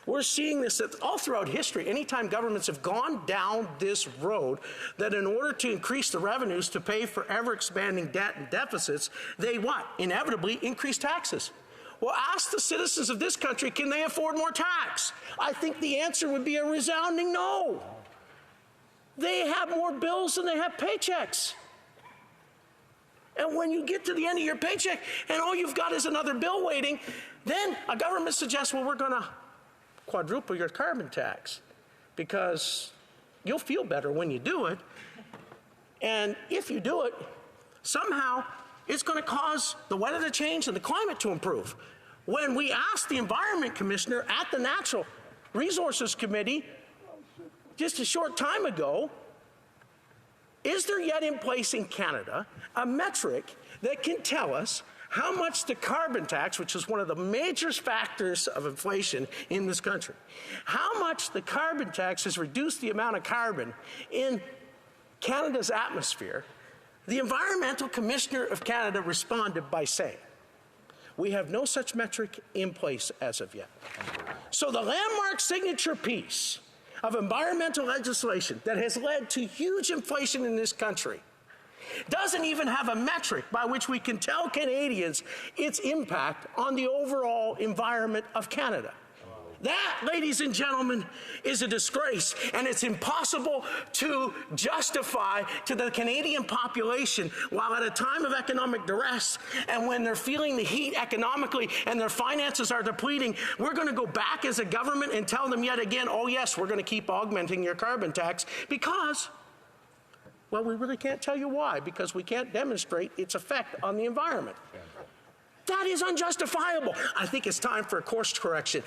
We're seeing this all throughout history. Anytime governments have gone down this road, that in order to increase the revenues to pay for ever-expanding debt and deficits, they what? Inevitably increase taxes. Well, ask the citizens of this country, can they afford more tax? I think the answer would be a resounding no. They have more bills than they have paychecks. And when you get to the end of your paycheck and all you've got is another bill waiting, then a government suggests, well, we're going to quadruple your carbon tax because you'll feel better when you do it. And if you do it, somehow it's going to cause the weather to change and the climate to improve. When we asked the Environment Commissioner at the Natural Resources Committee just a short time ago, is there yet in place in Canada a metric that can tell us how much the carbon tax, which is one of the major factors of inflation in this country, how much the carbon tax has reduced the amount of carbon in Canada's atmosphere? The Environmental Commissioner of Canada responded by saying, we have no such metric in place as of yet. So the landmark signature piece of environmental legislation that has led to huge inflation in this country doesn't even have a metric by which we can tell Canadians its impact on the overall environment of Canada. That, ladies and gentlemen, is a disgrace, and it's impossible to justify to the Canadian population while at a time of economic duress and when they're feeling the heat economically and their finances are depleting, we're going to go back as a government and tell them yet again, oh yes, we're going to keep augmenting your carbon tax because, well, we really can't tell you why, because we can't demonstrate its effect on the environment. That is unjustifiable. I think it's time for a course correction.